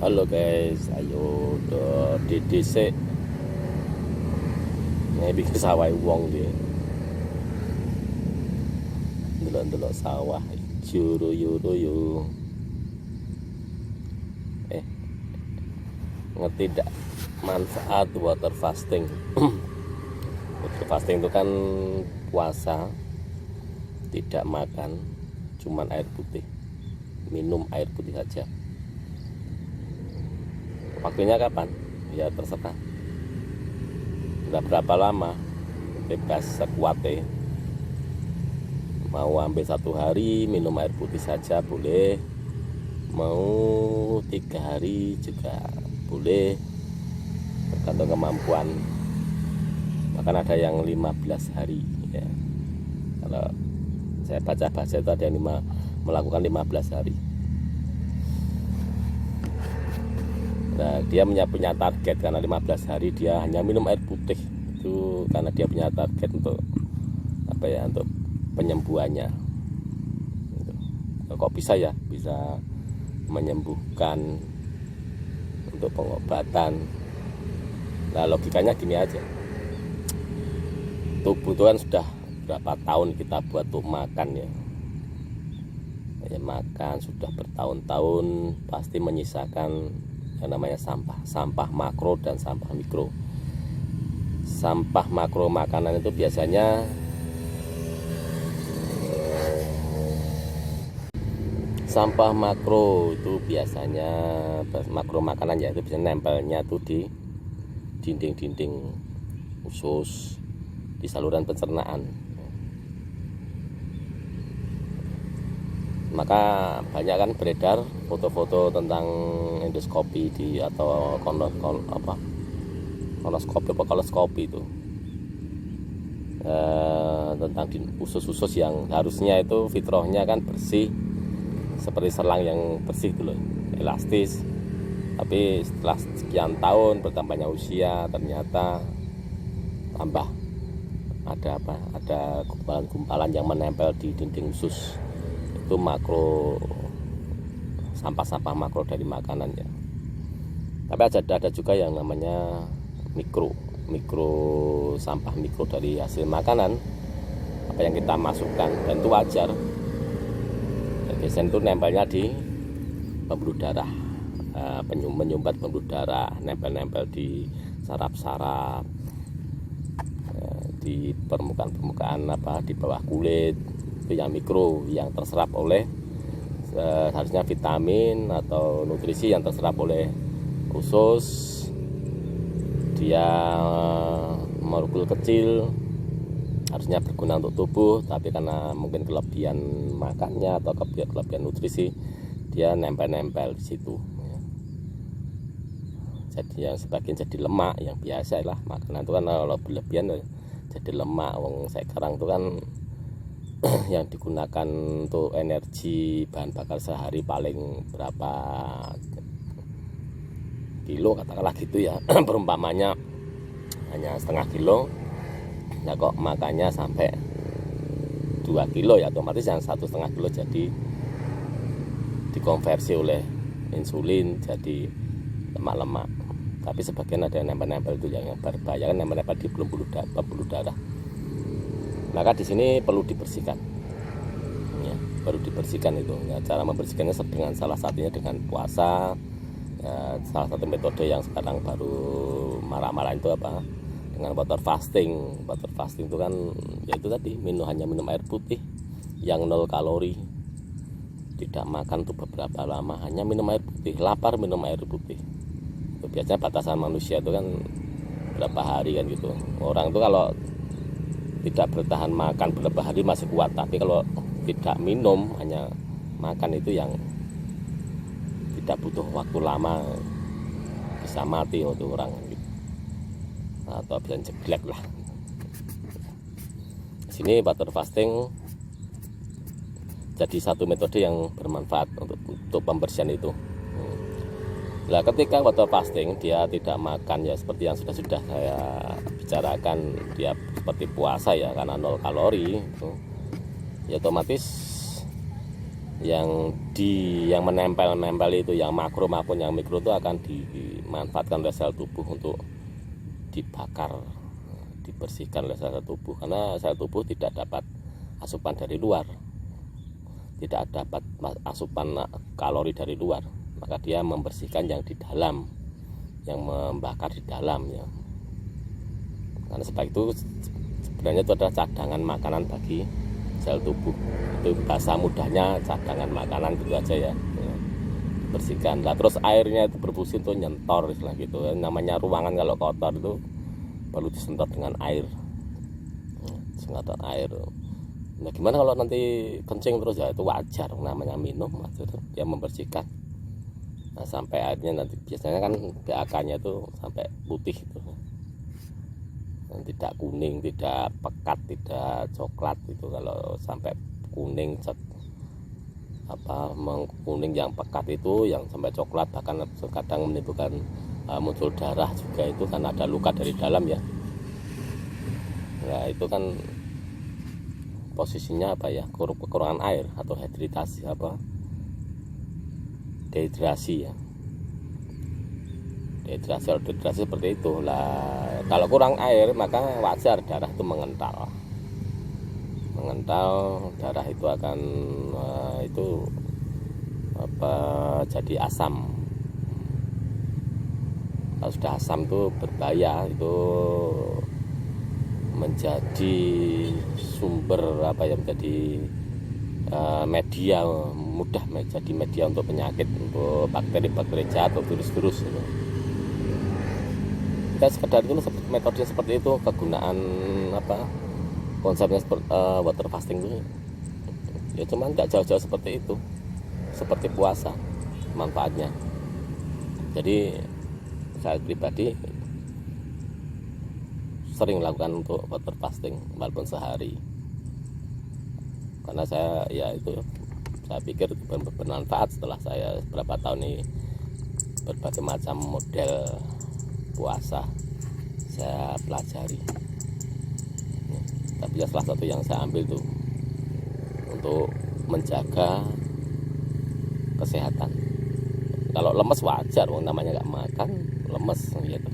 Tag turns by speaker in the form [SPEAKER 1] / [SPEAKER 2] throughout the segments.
[SPEAKER 1] Halo guys, ayo do DDC. Ini bikin sawah wong dia. Delok-delok sawah juru-yuru. Ngerti tidak manfaat water fasting? Water fasting itu kan puasa, tidak makan, cuman air putih, minum air putih saja. Waktunya kapan? Ya terserah. Nggak berapa lama, bebas sekuatnya. Mau ambil 1 hari minum air putih saja boleh, mau 3 hari juga boleh, tergantung kemampuan. Bahkan ada yang 15 hari ya. Kalau saya baca-baca itu ada yang melakukan 15 hari. Nah, dia punya target karena 15 hari dia hanya minum air putih itu karena dia punya target untuk apa ya, untuk penyembuhannya. Kok bisa ya, bisa menyembuhkan untuk pengobatan. Nah, logikanya gini aja, tubuh itu kan sudah berapa tahun kita buat untuk makan ya, makan sudah bertahun-tahun pasti menyisakan yang namanya sampah makro dan sampah mikro. Sampah makro makanan itu biasanya makro makanan ya, itu bisa nempelnya tuh di dinding-dinding usus, di saluran pencernaan. Maka banyak kan beredar foto-foto tentang endoskopi atau koloskopi itu tentang usus-usus yang harusnya itu fitrahnya kan bersih seperti selang yang bersih itu loh, elastis. Tapi setelah sekian tahun bertambahnya usia ternyata tambah ada gumpalan-gumpalan yang menempel di dinding usus. Itu sampah makro dari makanan ya. Tapi ada juga yang namanya mikro sampah mikro dari hasil makanan, apa yang kita masukkan, dan itu wajar. Biasanya itu nempelnya di pembuluh darah, menyumbat pembuluh darah, nempel-nempel di saraf-saraf, di permukaan di bawah kulit. Itu yang mikro, yang terserap oleh harusnya vitamin atau nutrisi yang terserap oleh usus. Dia molekul kecil, harusnya berguna untuk tubuh, tapi karena mungkin kelebihan makannya atau kelebihan nutrisi, dia nempel-nempel di situ. Jadi yang sebagian jadi lemak, yang biasa lah makanan itu kan kalau berlebihan jadi lemak. Sekarang itu kan yang digunakan untuk energi bahan bakar sehari paling berapa kilo katakanlah gitu ya, perumpamanya hanya setengah kilo. Nah kok makannya sampai 2 kilo ya, otomatis yang 1,5 kilo jadi dikonversi oleh insulin jadi lemak-lemak. Tapi sebagian ada yang nempel-nempel itu yang berbahaya, kan nempel-nempel di pembuluh darah. Maka di sini perlu dibersihkan ya, itu ya. Cara membersihkannya dengan salah satunya dengan puasa ya. Salah satu metode yang sekarang baru marah-marah itu apa, dengan water fasting itu kan ya itu tadi, hanya minum air putih yang 0 kalori, tidak makan tuh beberapa lama, hanya minum air putih, lapar minum air putih. Itu biasanya batasan manusia itu kan berapa hari kan gitu. Orang itu kalau tidak bertahan makan berapa hari masih kuat, tapi kalau tidak minum hanya makan itu yang tidak butuh waktu lama bisa mati untuk orang gitu. Atau bisa jeglek lah. Sini water fasting jadi satu metode yang bermanfaat untuk pembersihan itu. Nah, ketika water fasting dia tidak makan ya seperti yang sudah saya bicarakan, dia seperti puasa ya, karena 0 kalori itu, ya otomatis yang menempel itu, yang makro maupun yang mikro itu akan dimanfaatkan oleh sel tubuh untuk dibakar, dibersihkan oleh sel tubuh, karena sel tubuh tidak dapat asupan dari luar, tidak dapat asupan kalori dari luar, maka dia membersihkan yang di dalam, yang membakar di dalam ya. Karena sebab itu sebenarnya itu adalah cadangan makanan bagi sel tubuh. Itu bahasa mudahnya cadangan makanan gitu aja ya, bersihkan lah. Terus airnya itu berfungsi untuk nyentor istilah gitu. Namanya ruangan kalau kotor itu perlu disentot dengan air, semprotan air. Nah gimana kalau nanti kencing terus, ya itu wajar, namanya minum maksudnya dia membersihkan. Nah sampai airnya nanti biasanya kan PAK-nya itu sampai putih itu, tidak kuning, tidak pekat, tidak coklat itu. Kalau sampai kuning kuning yang pekat itu, yang sampai coklat, bahkan kadang menimbulkan muncul darah juga, itu kan ada luka dari dalam ya. Nah itu kan posisinya apa ya, kekurangan air atau dehidrasi ya. Dehidrasi seperti itu lah. Kalau kurang air maka wajar darah itu mengental, darah itu akan jadi asam. Kalau sudah asam itu berbahaya, itu menjadi sumber menjadi media, mudah menjadi media untuk penyakit, untuk bakteri-bakteri jahat atau virus-virus gitu. Kita sekedar itu metode seperti itu, kegunaan konsepnya seperti water fasting itu ya, cuman nggak jauh-jauh seperti itu, seperti puasa manfaatnya. Jadi saya pribadi sering lakukan untuk water fasting walaupun sehari, karena saya pikir bermanfaat. Setelah saya beberapa tahun ini berbagai macam model puasa saya pelajari, tapi salah satu yang saya ambil tuh untuk menjaga kesehatan. Kalau lemes wajar, namanya nggak makan lemes gitu.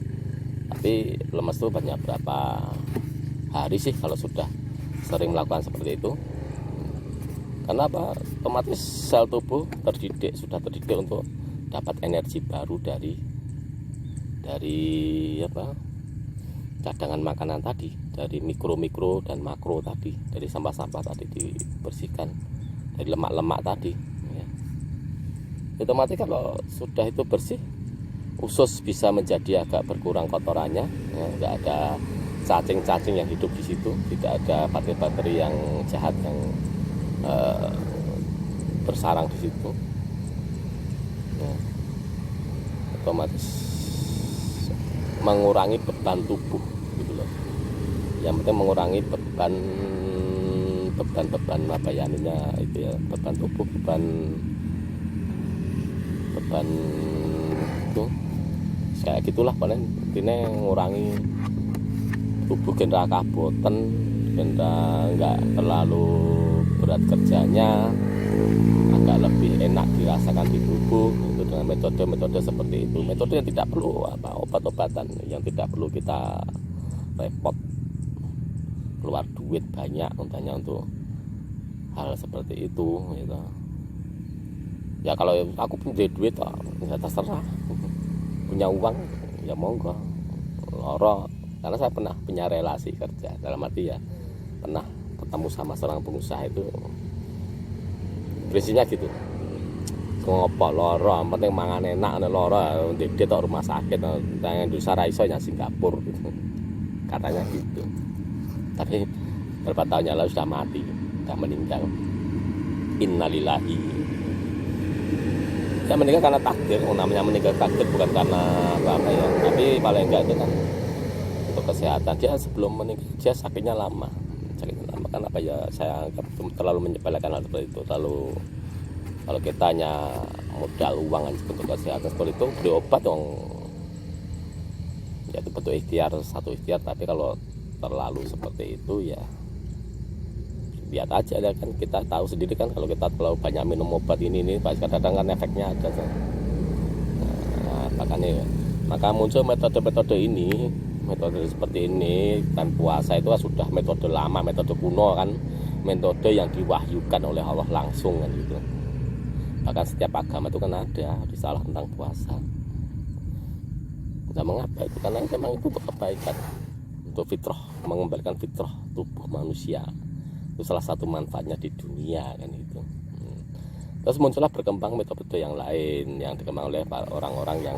[SPEAKER 1] Tapi lemes tuh banyak berapa hari sih kalau sudah sering melakukan seperti itu. Karena otomatis sel tubuh sudah terdidik untuk dapat energi baru dari cadangan makanan tadi, dari mikro dan makro tadi, dari sampah-sampah tadi dibersihkan, dari lemak-lemak tadi ya. Otomatis kalau sudah itu bersih, usus bisa menjadi agak berkurang kotorannya ya, nggak ada cacing-cacing yang hidup di situ, tidak ada bakteri-bakteri yang jahat yang bersarang di situ ya. Otomatis mengurangi beban tubuh gitu loh. Yang penting mengurangi beban itu ya, beban tubuh, beban itu kayak gitulah. Paling intinya ngurangi tubuh genera kaboten, genera nggak terlalu berat kerjanya, agak lebih enak dirasakan di tubuh itu dengan metode seperti itu. Metode yang tidak perlu obat-obatan, yang tidak perlu kita repot keluar duit banyak untuk hal seperti itu gitu. Ya kalau aku punya duit ya terserah, punya uang ya monggo loro. Karena saya pernah punya relasi kerja, dalam arti ya pernah ketemu sama seorang pengusaha itu prinsipnya gitu, ngopo loro yang penting mangan enak, loro dia tok rumah sakit yang Indonesia raiso yang Singapura gitu. Katanya gitu. Tapi beberapa tahun yang lalu sudah mati, sudah meninggal. Innalillahi. Ya meninggal karena takdir, namanya meninggal takdir, bukan karena apa ya. Tapi paling enggak itu kan untuk kesehatan. Dia sebelum meninggal dia sakitnya lama kan apa ya, saya anggap terlalu menyepelekan hal seperti itu. Terlalu, kalau kita hanya modal uang untuk kesehatan seperti itu, beli obat dong ya, itu bentuk satu ikhtiar. Tapi kalau terlalu seperti itu ya lihat aja ya kan, kita tahu sendiri kan kalau kita terlalu banyak minum obat ini kadang-kadang kan efeknya ada. Nah, maka muncul metode-metode ini, metode seperti ini. Dan puasa itu sudah metode lama, metode kuno kan, metode yang diwahyukan oleh Allah langsung kan gitu. Bahkan setiap agama itu kan ada risalah tentang puasa. Nah, mengapa itu? Karena memang itu untuk kebaikan, untuk fitrah, mengembalikan fitrah tubuh manusia. Itu salah satu manfaatnya di dunia kan itu. Terus muncullah berkembang metode yang lain yang dikembang oleh orang-orang yang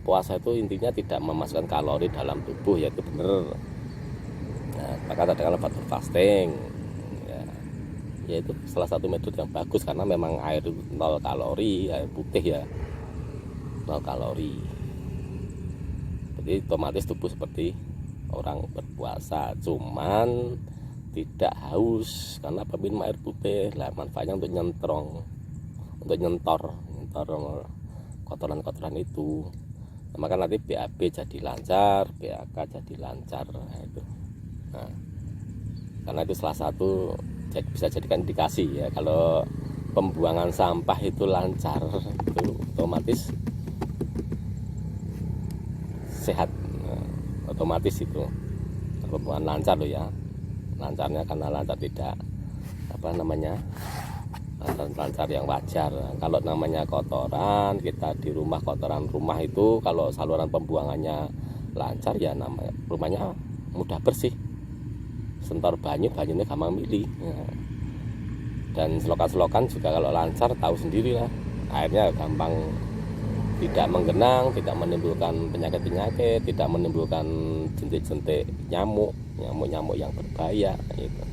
[SPEAKER 1] puasa itu intinya tidak memasukkan kalori dalam tubuh, yaitu benar. Nah, maka ada kalau faktor fasting, ya itu salah satu metode yang bagus karena memang air 0 kalori, air putih ya 0 kalori. Jadi otomatis tubuh seperti orang berpuasa, cuman tidak haus karena minum air putih lah, manfaatnya untuk nyentor kotoran-kotoran itu. Nah, maka nanti BAB jadi lancar, BAK jadi lancar. Nah, itu. Nah, karena itu salah satu bisa jadikan indikasi ya, kalau pembuangan sampah itu lancar, itu otomatis sehat, otomatis itu pembuangan lancar loh ya. Lancarnya karena lancar tidak lancar yang wajar. Kalau namanya kotoran, kita di rumah, kotoran rumah itu kalau saluran pembuangannya lancar ya namanya rumahnya mudah bersih. Sentor banyunya gampang milih ya. Dan selokan-selokan juga kalau lancar tahu sendiri lah, airnya gampang, tidak menggenang, tidak menimbulkan penyakit-penyakit, tidak menimbulkan jentik-jentik nyamuk yang berbahaya gitu.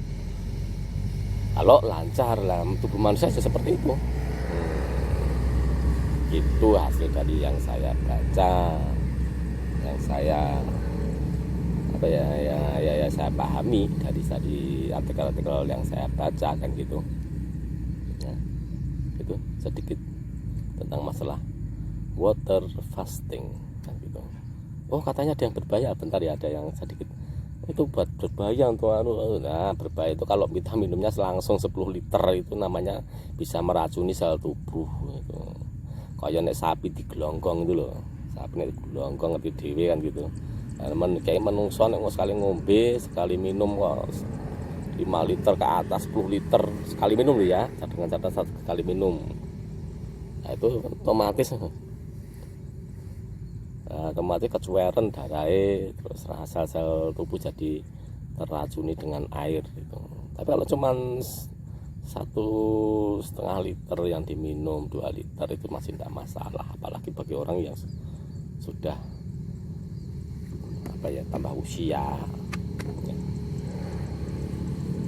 [SPEAKER 1] Kalau lancar lah tubuh manusia seperti itu. Itu hasil dari yang saya baca, yang saya saya pahami dari artikel-artikel yang saya baca kan gitu ya. Itu sedikit tentang masalah water fasting kan gitu. Oh, katanya ada yang berbahaya. Bentar ya, ada yang sedikit itu buat berbahaya untuk nah, berbahaya itu kalau kita minumnya langsung 10 liter itu namanya bisa meracuni sel tubuh itu. Kayak nek sapi digelonggong itu loh, sapi nek digelonggong ngerti dhewe kan gitu. Kayak menungso nek sekali ngombe, sekali minum kok 5 liter ke atas, 10 liter sekali minum ya, dengan catatan sekali minum. Nah, itu otomatis kecueran darahnya, terus sel-sel tubuh jadi teracuni dengan air gitu. Tapi kalau cuman 1,5 liter yang diminum, 2 liter itu masih tidak masalah, apalagi bagi orang yang sudah tambah usia ya.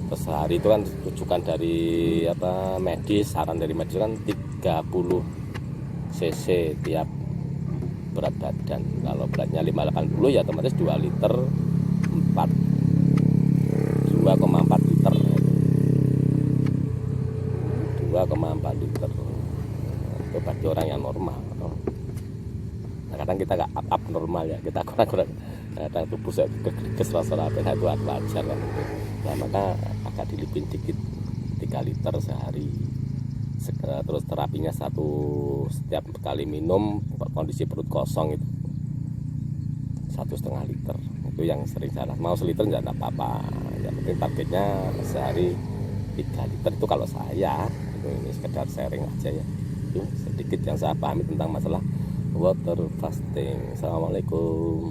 [SPEAKER 1] Terus sehari itu kan rujukan dari medis, saran dari medis kan 30 cc tiap berat badan. Kalau beratnya 580 ya otomatis 2 liter 2,4 liter 2,4 liter itu bagi orang yang normal. Nah, kadang kita nggak abnormal ya, kita kurang kadang tubuh saya rasa itu wajar kan. Nah, maka agak dilipin dikit 3 liter sehari. Terus terapinya setiap kali minum kondisi perut kosong itu 1,5 liter. Itu yang sering salah. Mau seliter enggak apa-apa. Yang penting targetnya sehari 3 liter itu kalau saya. Ini sekedar sharing aja ya. Itu sedikit yang saya pahami tentang masalah water fasting. Assalamualaikum.